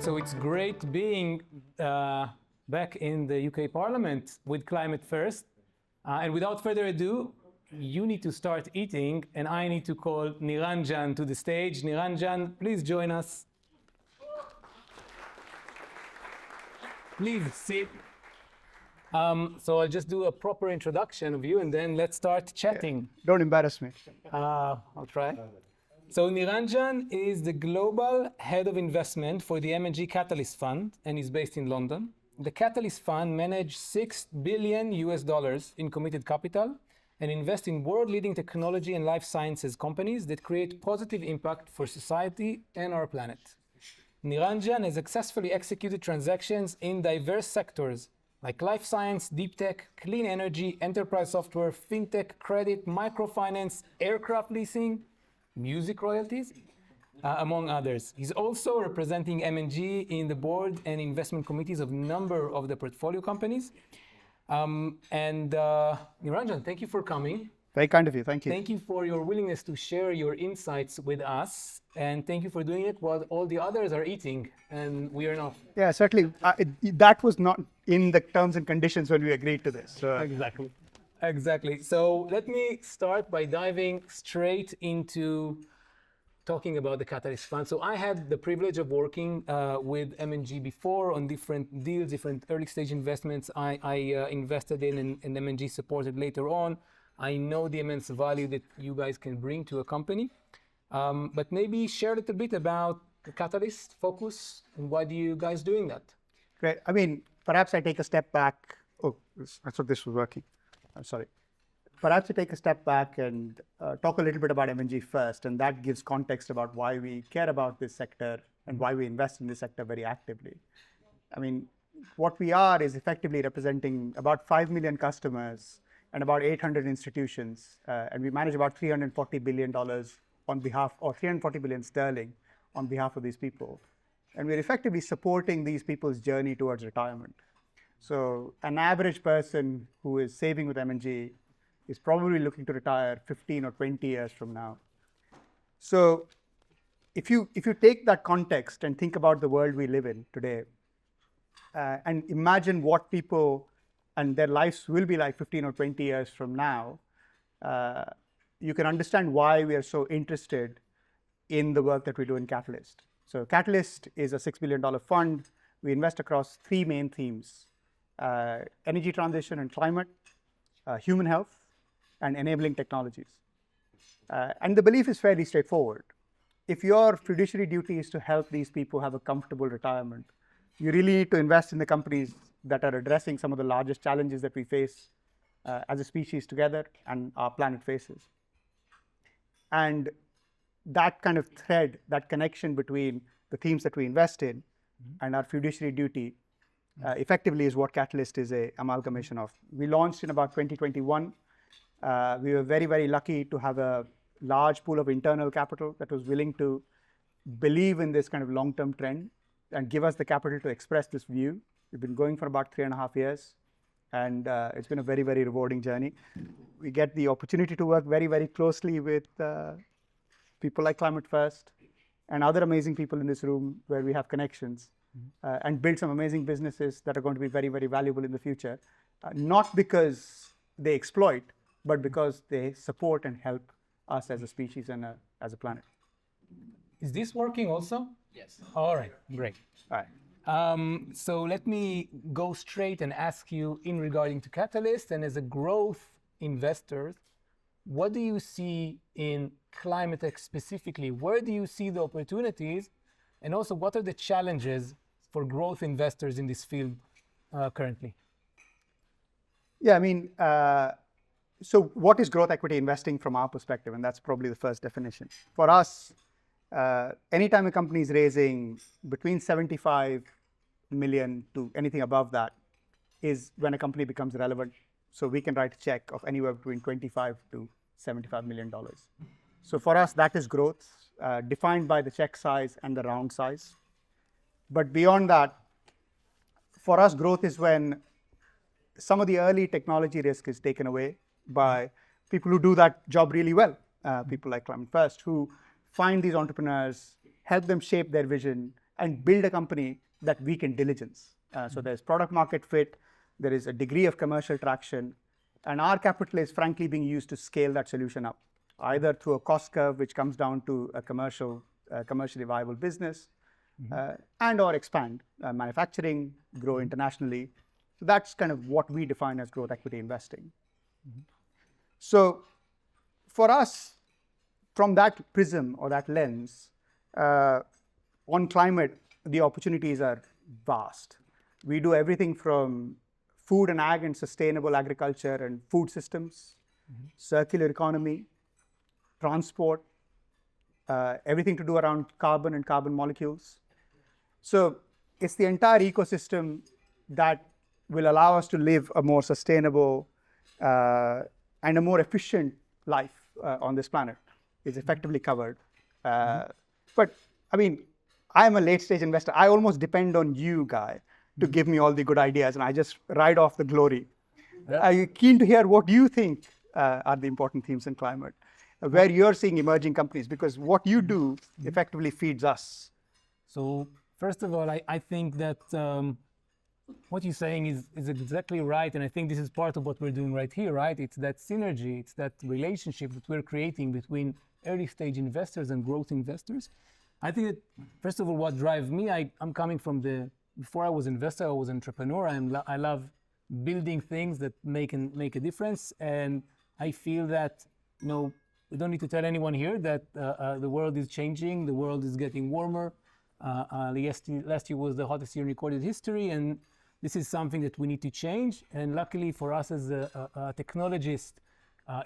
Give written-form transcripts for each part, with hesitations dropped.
So it's great being back in the UK Parliament with Climate First. And without further ado, you need to start eating, and I need to call Niranjan to the stage. Niranjan, please join us. Please sit. So I'll just do a proper introduction of you, and then let's start chatting. Don't embarrass me. I'll try. So Niranjan is the global head of investment for the M&G Catalyst Fund, and is based in London. The Catalyst Fund manages $6 billion in committed capital and invest in world-leading technology and life sciences companies that create positive impact for society and our planet. Niranjan has successfully executed transactions in diverse sectors like life science, deep tech, clean energy, enterprise software, fintech, credit, microfinance, aircraft leasing, music royalties, among others. He's also representing M&G in the board and investment committees of a number of the portfolio companies. Niranjan, thank you for coming. Very kind of you, thank you. Thank you for your willingness to share your insights with us. And thank you for doing it while all the others are eating and we are not. Yeah, certainly. That was not in the terms and conditions when we agreed to this. Exactly. So let me start by diving straight into talking about the Catalyst Fund. So I had the privilege of working with M&G before on different deals, different early stage investments I invested in and M&G supported later on. I know the immense value that you guys can bring to a company. But maybe share a little bit about the Catalyst focus and why do you guys doing that? Great. I mean, perhaps I take a step back. Oh, I thought this was working. I'm sorry. Perhaps I take a step back and talk a little bit about M&G first, and that gives context about why we care about this sector and why we invest in this sector very actively. I mean, what we are is effectively representing about 5 million customers and about 800 institutions, and we manage about $340 billion on behalf, or 340 billion sterling on behalf of these people. And we're effectively supporting these people's journey towards retirement. So an average person who is saving with M&G is probably looking to retire 15 or 20 years from now. So if you take that context and think about the world we live in today, and imagine what people and their lives will be like 15 or 20 years from now, you can understand why we are so interested in the work that we do in Catalyst. So Catalyst is a $6 billion fund. We invest across three main themes: energy transition and climate, human health, and enabling technologies. And the belief is fairly straightforward. If your fiduciary duty is to help these people have a comfortable retirement, you really need to invest in the companies that are addressing some of the largest challenges that we face as a species together and our planet faces. And that kind of thread, that connection between the themes that we invest in and our fiduciary duty effectively is what Catalyst is an amalgamation of. We launched in about 2021. We were very, very lucky to have a large pool of internal capital that was willing to believe in this kind of long-term trend and give us the capital to express this view. We've been going for about 3.5 years, and it's been a very, very rewarding journey. We get the opportunity to work very, very closely with people like Climate First and other amazing people in this room where we have connections and build some amazing businesses that are going to be very, very valuable in the future, not because they exploit, but because they support and help us as a species and as a planet. Is this working also? Yes. All right, great. All right. So let me go straight and ask you in regarding to Catalyst, and as a growth investor, what do you see in climate tech specifically? Where do you see the opportunities? And also, what are the challenges for growth investors in this field currently? Yeah, I mean, so what is growth equity investing from our perspective? And that's probably the first definition. For us, anytime a company is raising between 75 million to anything above that is when a company becomes relevant. So we can write a check of anywhere between 25 to $75 million. So for us, that is growth defined by the check size and the round size. But beyond that, for us, growth is when some of the early technology risk is taken away by people who do that job really well. People like Climate First, who find these entrepreneurs, help them shape their vision, and build a company that we can diligence. So there's product market fit, there is a degree of commercial traction, and our capital is frankly being used to scale that solution up, either through a cost curve which comes down to a commercially viable business, and or expand manufacturing, grow internationally. So that's kind of what we define as growth equity investing. So for us, from that prism or that lens, on climate, the opportunities are vast. We do everything from food and ag and sustainable agriculture and food systems, circular economy, transport, everything to do around carbon and carbon molecules. So it's the entire ecosystem that will allow us to live a more sustainable and a more efficient life on this planet. Is effectively covered. But I mean, I'm a late stage investor. I almost depend on you, Guy, to give me all the good ideas, and I just ride off the glory. Are you keen to hear what you think are the important themes in climate, where you're seeing emerging companies? Because what you do effectively feeds us. So first of all, I think that what you're saying is exactly right, and I think this is part of what we're doing right here, right? It's that synergy, it's that relationship that we're creating between early stage investors and growth investors. I think that, first of all, what drives me, I'm coming from before I was investor, I was entrepreneur. I love building things that make a difference, and I feel that, we don't need to tell anyone here that the world is changing, the world is getting warmer. Last year was the hottest year in recorded history, and this is something that we need to change. And luckily for us as a technologist,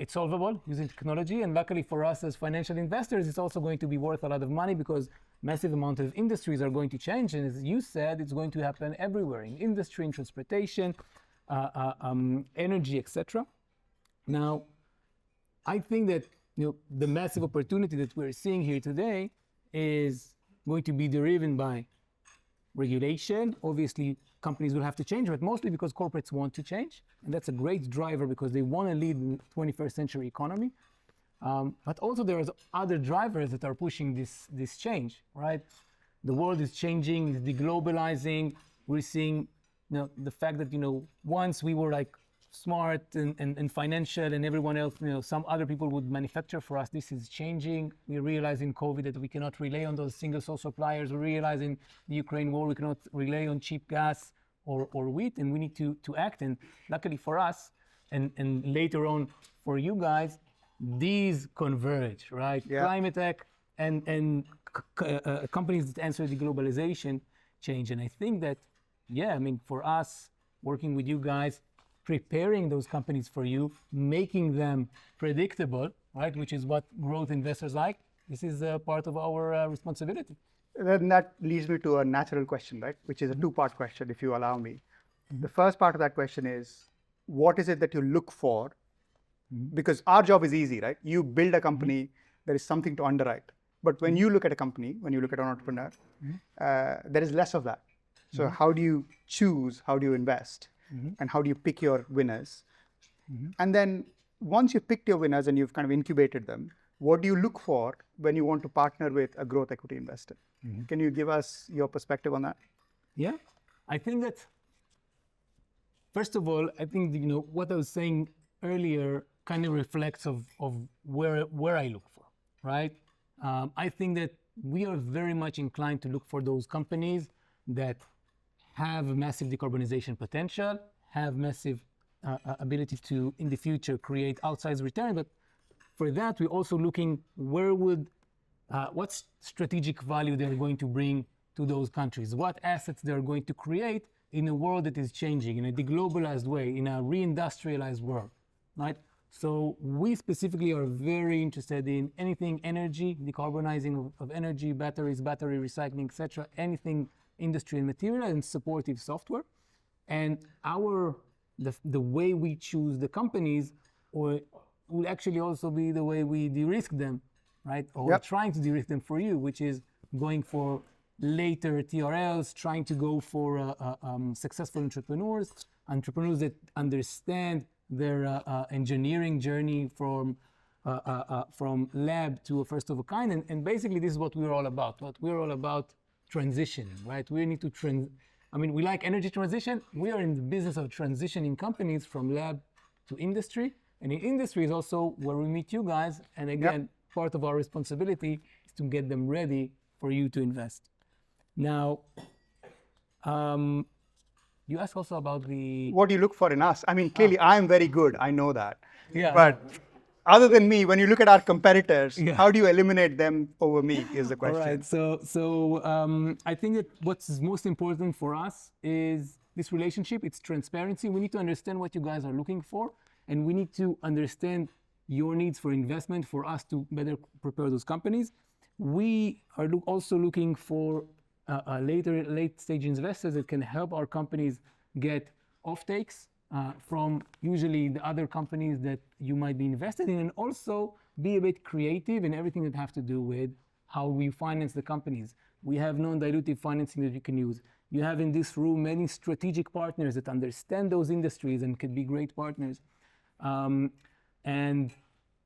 it's solvable using technology. And luckily for us as financial investors, it's also going to be worth a lot of money because massive amount of industries are going to change. And as you said, it's going to happen everywhere, in industry, in transportation, energy, etc. Now, I think that the massive opportunity that we're seeing here today is going to be driven by regulation. Obviously, companies will have to change, but mostly because corporates want to change. And that's a great driver because they want to lead the 21st century economy. But also there's other drivers that are pushing this change, right? The world is changing, it's deglobalizing. We're seeing the fact that, once we were like smart and financial and everyone else, some other people would manufacture for us. This is changing. We realize in COVID that we cannot rely on those single source suppliers. We realize in the Ukraine war, we cannot rely on cheap gas or wheat, and we need to act. And luckily for us, and later on for you guys, these converge, right? Yeah. Climate tech and companies that answer the globalization change. And I think that, for us, working with you guys, preparing those companies for you, making them predictable, right? Which is what growth investors like. This is part of our responsibility. Then that leads me to a natural question, right? Which is a two-part question, if you allow me. The first part of that question is, what is it that you look for? Because our job is easy, right? You build a company, there is something to underwrite. But when you look at a company, when you look at an entrepreneur, there is less of that. So how do you choose? How do you invest? And how do you pick your winners? And then once you've picked your winners and you've kind of incubated them, what do you look for when you want to partner with a growth equity investor? Can you give us your perspective on that? Yeah, I think that, first of all, I think what I was saying earlier kind of reflects of where I look for, right? I think that we are very much inclined to look for those companies that have massive decarbonization potential, have massive ability to, in the future, create outsized return. But for that, we're also looking what strategic value they're going to bring to those countries, what assets they're going to create in a world that is changing, in a deglobalized way, in a reindustrialized world, right? So we specifically are very interested in anything energy, decarbonizing of energy, batteries, battery recycling, etc., anything industry and material, and supportive software. And the way we choose the companies will actually also be the way we de-risk them, right? Or we're trying to de-risk them for you, which is going for later TRLs, trying to go for successful entrepreneurs that understand their engineering journey from lab to a first of a kind. And basically this is what we're all about. What we're all about transition, right? We need to we like energy transition. We are in the business of transitioning companies from lab to industry. And in industry is also where we meet you guys. And again, part of our responsibility is to get them ready for you to invest. Now, you asked also about the... What do you look for in us? I mean, clearly I'm very good. I know that. Yeah. But other than me, when you look at our competitors, Yeah. how do you eliminate them over me is the All question. right. So I think that what's most important for us is this relationship. It's transparency. We need to understand what you guys are looking for, and we need to understand your needs for investment for us to better prepare those companies. We are also looking for late stage investors that can help our companies get offtakes from usually the other companies that you might be invested in, and also be a bit creative in everything that have to do with how we finance the companies. We have non-dilutive financing that you can use. You have in this room many strategic partners that understand those industries and can be great partners. And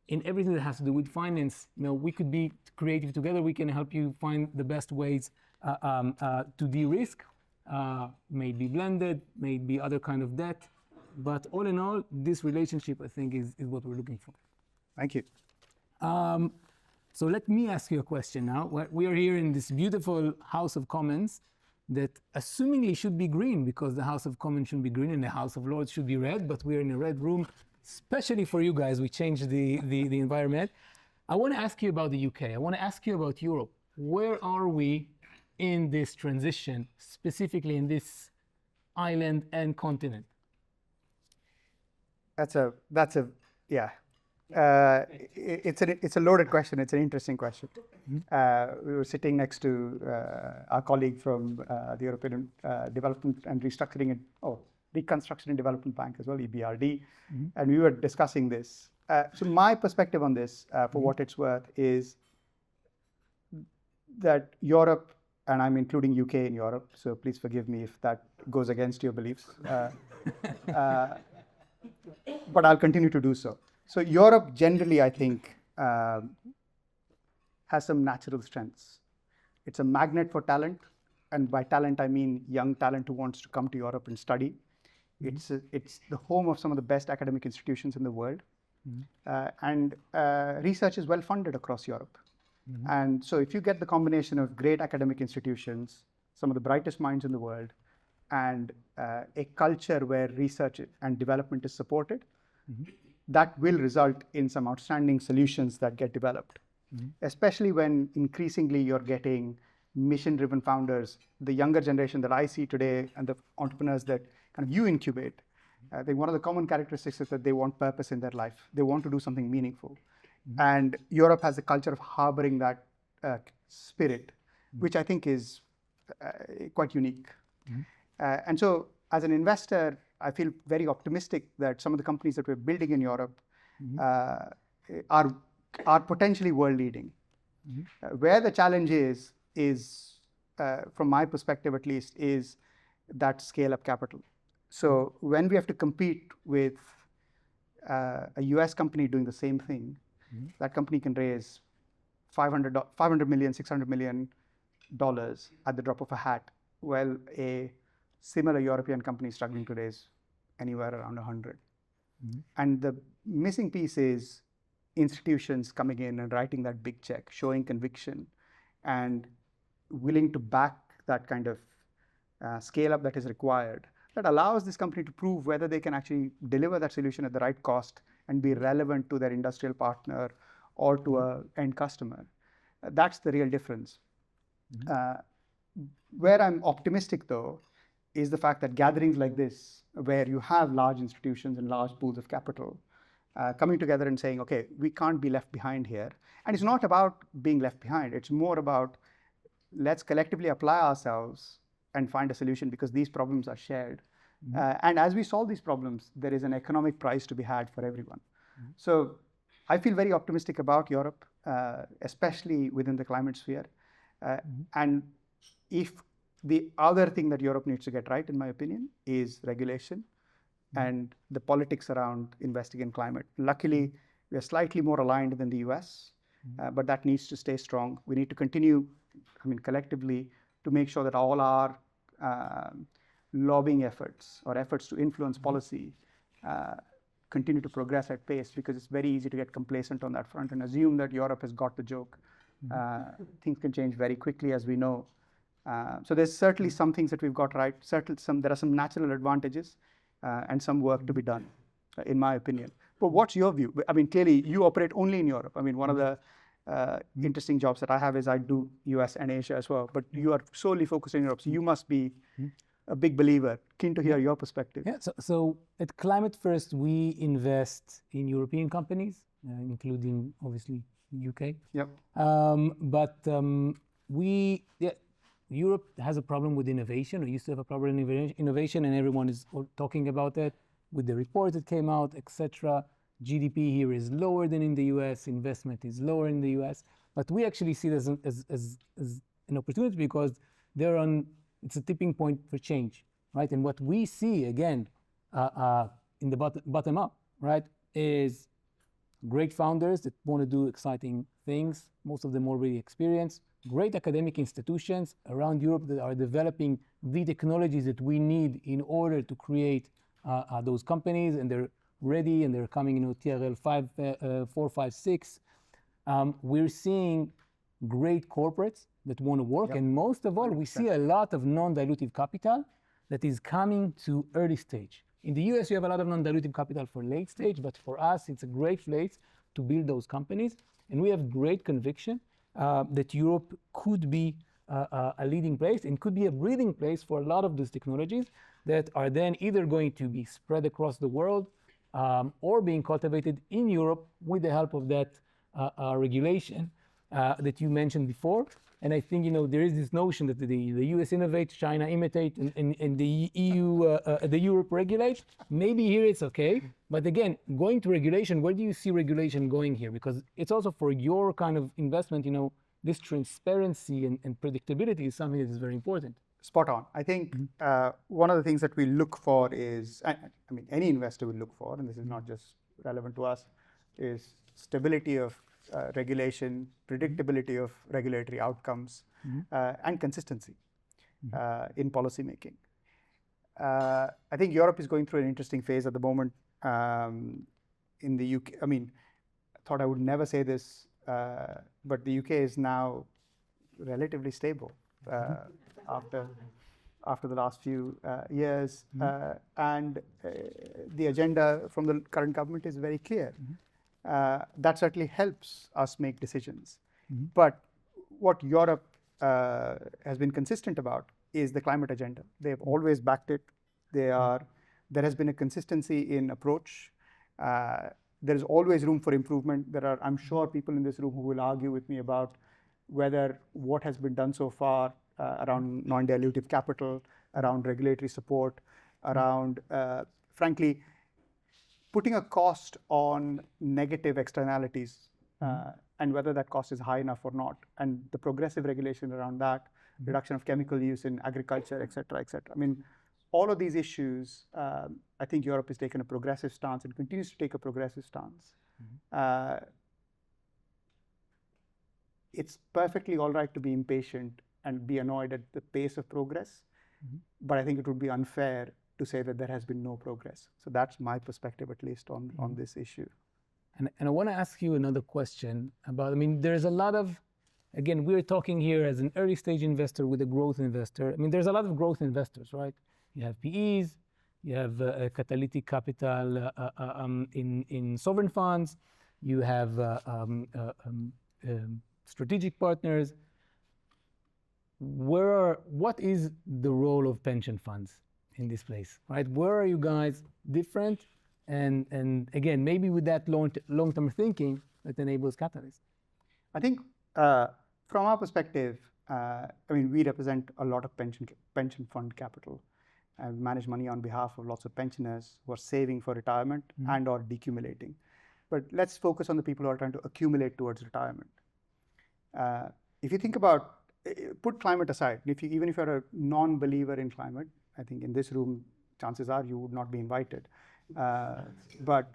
in everything that has to do with finance, we could be creative together. We can help you find the best ways to de-risk. Maybe blended, maybe other kind of debt. But all in all, this relationship, I think, is what we're looking for. Thank you. So let me ask you a question now. We are here in this beautiful House of Commons that assumingly should be green, because the House of Commons should be green and the House of Lords should be red, but we're in a red room, especially for you guys. We changed the environment. I want to ask you about the UK. I want to ask you about Europe. Where are we in this transition, specifically in this island and continent? It's a loaded question. It's an interesting question. We were sitting next to our colleague from the European Development and Reconstruction and Development Bank as well, EBRD, and we were discussing this. So my perspective on this, for what it's worth, is that Europe, and I'm including UK in Europe, so please forgive me if that goes against your beliefs, but I'll continue to do so. So Europe generally, I think, has some natural strengths. It's a magnet for talent, and by talent I mean young talent who wants to come to Europe and study. It's the home of some of the best academic institutions in the world, and research is well funded across Europe. And so if you get the combination of great academic institutions, some of the brightest minds in the world, and a culture where research and development is supported, that will result in some outstanding solutions that get developed, especially when increasingly you're getting mission-driven founders, the younger generation that I see today, and the entrepreneurs that kind of you incubate. I think one of the common characteristics is that they want purpose in their life. They want to do something meaningful. And Europe has a culture of harboring that spirit, which I think is quite unique. And so as an investor, I feel very optimistic that some of the companies that we're building in Europe are potentially world leading. Where the challenge is from my perspective at least, is that scale up capital. So when we have to compete with a US company doing the same thing, that company can raise $500 million, $600 million at the drop of a hat, while a similar European company struggling today is anywhere around 100. And the missing piece is institutions coming in and writing that big check, showing conviction, and willing to back that kind of scale up that is required, that allows this company to prove whether they can actually deliver that solution at the right cost and be relevant to their industrial partner or to an end customer. That's the real difference. Where I'm optimistic though, is the fact that gatherings like this, where you have large institutions and large pools of capital, coming together and saying, okay, we can't be left behind here. And it's not about being left behind. It's more about, let's collectively apply ourselves and find a solution, because these problems are shared. And as we solve these problems, there is an economic prize to be had for everyone. So I feel very optimistic about Europe, especially within the climate sphere. And if the other thing that Europe needs to get right, in my opinion, is regulation and the politics around investing in climate. Luckily, we are slightly more aligned than the US, but that needs to stay strong. We need to continue, collectively to make sure that all our lobbying efforts or efforts to influence policy continue to progress at pace, because it's very easy to get complacent on that front and assume that Europe has got the joke. Things can change very quickly, as we know. So there's certainly some things that we've got right. There are some natural advantages and some work to be done, in my opinion. But what's your view? I mean, clearly you operate only in Europe. I mean, one of the interesting jobs that I have is I do US and Asia as well, but you are solely focused in Europe. So you must be a big believer. Keen to hear your perspective. Yeah, so at Climate First, we invest in European companies, including obviously UK. Yep. Europe has a problem with innovation, or used to have a problem with innovation, and everyone is talking about it with the report that came out, etc. GDP here is lower than in the US, investment is lower in the US, but we actually see this as an opportunity, because it's a tipping point for change, right? And what we see, again, in the bottom up, right, is great founders that want to do exciting things, most of them already experienced, great academic institutions around Europe that are developing the technologies that we need in order to create those companies, and they're ready and they're coming, TRL 4, 5, 6. We're seeing great corporates that want to work, and most of all, we see a lot of non-dilutive capital that is coming to early stage. In the US, you have a lot of non-dilutive capital for late stage, but for us, it's a great place to build those companies, and we have great conviction that Europe could be a leading place and could be a breathing place for a lot of these technologies that are then either going to be spread across the world or being cultivated in Europe with the help of that regulation that you mentioned before. And I think there is this notion that the US innovates, China imitate, and the EU, the Europe regulate. Maybe here it's okay, but again, going to regulation, where do you see regulation going here? Because it's also for your kind of investment, this transparency and predictability is something that is very important. Spot on. I think one of the things that we look for is, any investor will look for, and this is not just relevant to us, is stability of regulation, predictability of regulatory outcomes, and consistency in policy making. I think Europe is going through an interesting phase at the moment. In the UK, I thought I would never say this, but the UK is now relatively stable after the last few years, and the agenda from the current government is very clear. That certainly helps us make decisions. But what Europe has been consistent about is the climate agenda. They have always backed it. There has been a consistency in approach. There is always room for improvement. I'm sure, people in this room who will argue with me about whether what has been done so far around non-dilutive capital, around regulatory support, around, frankly, putting a cost on negative externalities, and whether that cost is high enough or not, and the progressive regulation around that, reduction of chemical use in agriculture, et cetera, et cetera. All of these issues, I think Europe has taken a progressive stance and continues to take a progressive stance. It's perfectly all right to be impatient and be annoyed at the pace of progress, but I think it would be unfair to say that there has been no progress. So that's my perspective, at least, on this issue. And I want to ask you another question about, there's a lot of, again, we're talking here as an early stage investor with a growth investor. There's a lot of growth investors, right? You have PEs, you have catalytic capital in sovereign funds, you have strategic partners. What is the role of pension funds in this place, right? Where are you guys different? And again, maybe with that long-term thinking that enables Catalyst. I think from our perspective, we represent a lot of pension fund capital and manage money on behalf of lots of pensioners who are saving for retirement and or decumulating. But let's focus on the people who are trying to accumulate towards retirement. If you think about, put climate aside, even if you're a non-believer in climate, I think in this room, chances are you would not be invited. But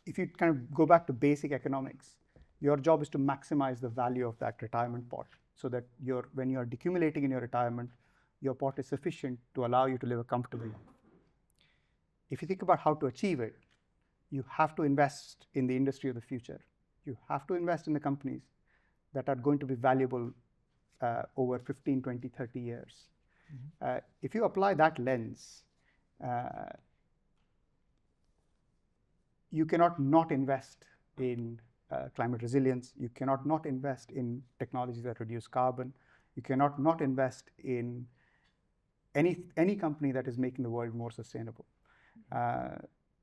if you kind of go back to basic economics, your job is to maximize the value of that retirement pot. so that when you're decumulating in your retirement, your pot is sufficient to allow you to live a comfortable life. If you think about how to achieve it, you have to invest in the industry of the future. You have to invest in the companies that are going to be valuable over 15, 20, 30 years. If you apply that lens, you cannot not invest in climate resilience. You cannot not invest in technologies that reduce carbon. You cannot not invest in any company that is making the world more sustainable.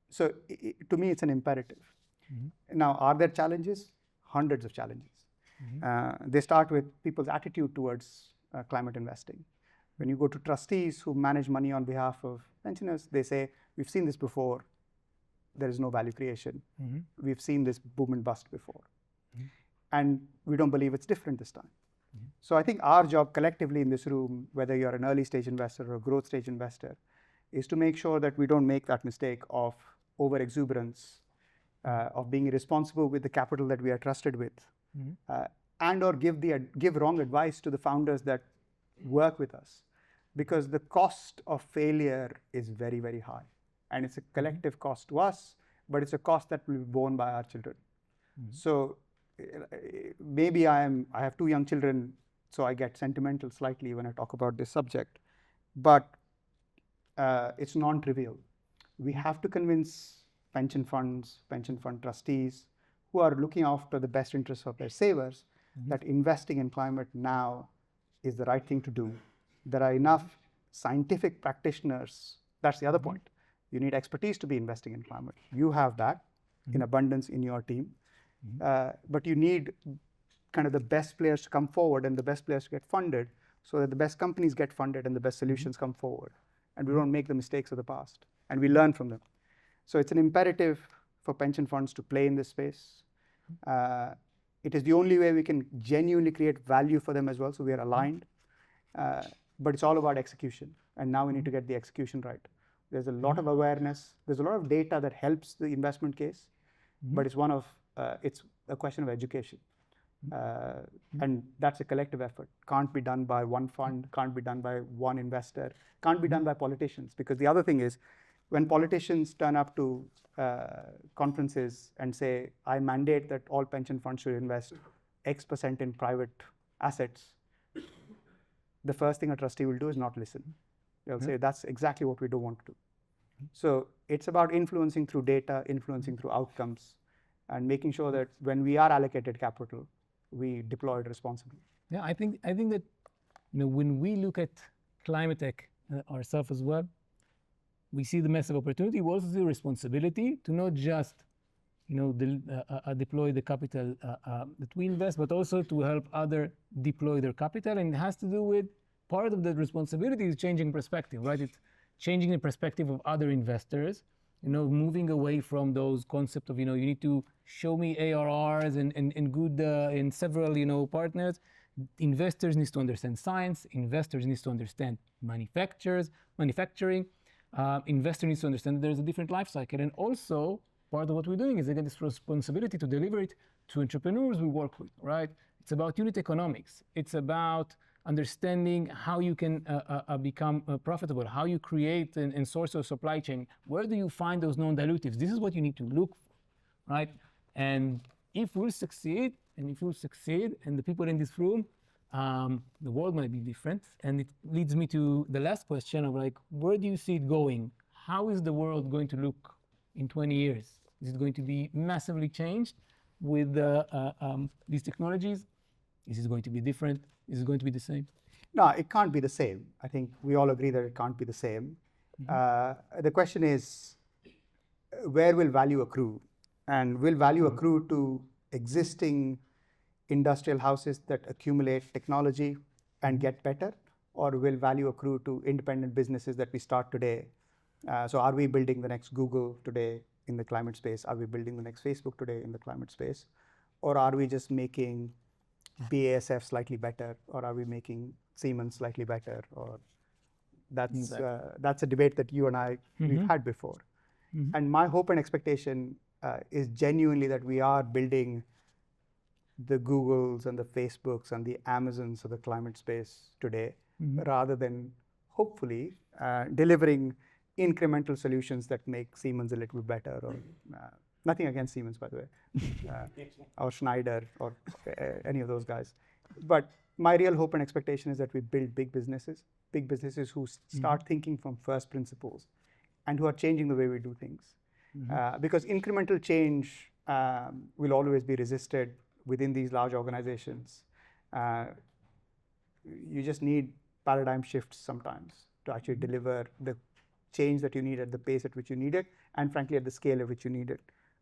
So to me, it's an imperative. Now, are there challenges? Hundreds of challenges. They start with people's attitude towards climate investing. When you go to trustees who manage money on behalf of pensioners, they say, we've seen this before. There is no value creation. We've seen this boom and bust before. And we don't believe it's different this time. So I think our job collectively in this room, whether you're an early stage investor or a growth stage investor, is to make sure that we don't make that mistake of over exuberance, of being irresponsible with the capital that we are trusted with, and or give wrong advice to the founders that work with us, because the cost of failure is very, very high. And it's a collective cost to us, but it's a cost that will be borne by our children. So maybe I have 2 young children, so I get sentimental slightly when I talk about this subject, but it's non-trivial. We have to convince pension funds, pension fund trustees who are looking after the best interests of their savers that investing in climate now is the right thing to do. There are enough scientific practitioners. That's the other point. You need expertise to be investing in climate. You have that in abundance in your team, but you need kind of the best players to come forward and the best players to get funded, so that the best companies get funded and the best solutions come forward. And we don't make the mistakes of the past, and we learn from them. So it's an imperative for pension funds to play in this space. It is the only way we can genuinely create value for them as well, so we are aligned. But it's all about execution, and now we need to get the execution right. There's a lot of awareness. There's a lot of data that helps the investment case, but it's a question of education. And that's a collective effort. Can't be done by one fund, can't be done by one investor, can't be done by politicians. Because the other thing is, when politicians turn up to conferences and say, I mandate that all pension funds should invest X% in private assets, the first thing a trustee will do is not listen. They'll say, that's exactly what we don't want to do. So it's about influencing through data, influencing through outcomes, and making sure that when we are allocated capital, we deploy it responsibly. Yeah, I think that when we look at climate tech ourselves as well, we see the massive opportunity. We also see the responsibility to not just deploy the capital that we invest, but also to help others deploy their capital. And it has to do with part of the responsibility is changing perspective, right? It's changing the perspective of other investors, moving away from those concepts of, you need to show me ARRs and good in several, partners. Investors need to understand science. Investors need to understand manufacturing. Investor needs to understand that there's a different life cycle. And also, part of what we're doing is, again, this responsibility to deliver it to entrepreneurs we work with, right? It's about unit economics. It's about understanding how you can become profitable, how you create and source your supply chain. Where do you find those non-dilutives? This is what you need to look for, right? And if we'll succeed, and the people in this room, the world might be different. And it leads me to the last question of where do you see it going? How is the world going to look in 20 years? Is it going to be massively changed with these technologies? Is it going to be different? Is it going to be the same? No, it can't be the same. I think we all agree that it can't be the same. The question is, where will value accrue? And will value accrue to existing industrial houses that accumulate technology and get better? Or will value accrue to independent businesses that we start today? So are we building the next Google today in the climate space? Are we building the next Facebook today in the climate space? Or are we just making BASF slightly better, or are we making Siemens slightly better? Or that's a debate that you and I we've had before. And my hope and expectation is genuinely that we are building the Googles and the Facebooks and the Amazons of the climate space today, rather than hopefully delivering incremental solutions that make Siemens a little better, or nothing against Siemens, by the way, or Schneider, or any of those guys. But my real hope and expectation is that we build big businesses who start thinking from first principles and who are changing the way we do things. Because incremental change will always be resisted within these large organizations. You just need paradigm shifts sometimes to actually deliver the change that you need at the pace at which you need it, and frankly at the scale at which you need it.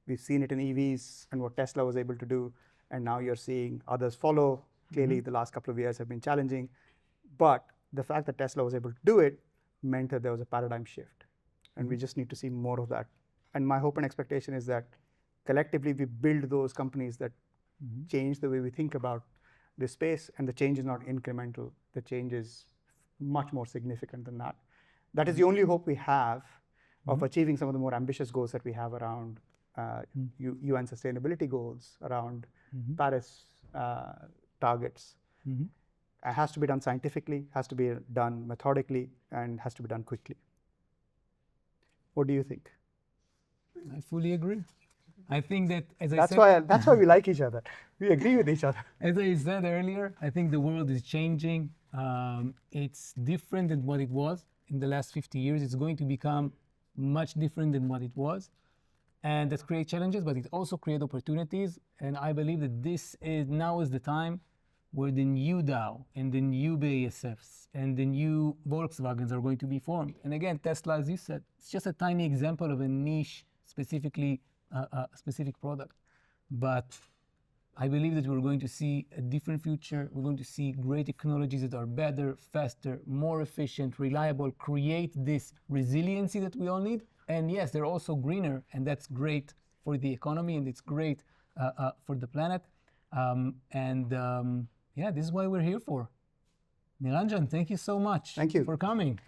We've seen it in EVs and what Tesla was able to do, and now you're seeing others follow. Clearly, the last couple of years have been challenging, but the fact that Tesla was able to do it meant that there was a paradigm shift, and we just need to see more of that. And my hope and expectation is that collectively we build those companies that change the way we think about this space, and the change is not incremental. The change is much more significant than that. That is the only hope we have of achieving some of the more ambitious goals that we have around UN sustainability goals, around Paris targets. It has to be done scientifically, has to be done methodically, and has to be done quickly. What do you think? I fully agree. I think that, as I said, that's why we like each other. We agree with each other. as I said earlier, I think the world is changing. It's different than what it was in the last 50 years. It's going to become much different than what it was. And that creates challenges, but it also creates opportunities. And I believe that now is the time where the new Dow and the new BASFs and the new Volkswagens are going to be formed. And again, Tesla, as you said, it's just a tiny example of a niche, specific product. But I believe that we're going to see a different future. We're going to see great technologies that are better, faster, more efficient, reliable, create this resiliency that we all need. And yes, they're also greener, and that's great for the economy, and it's great for the planet. Yeah, this is what we're here for. Niranjan, thank you so much Thank you for coming.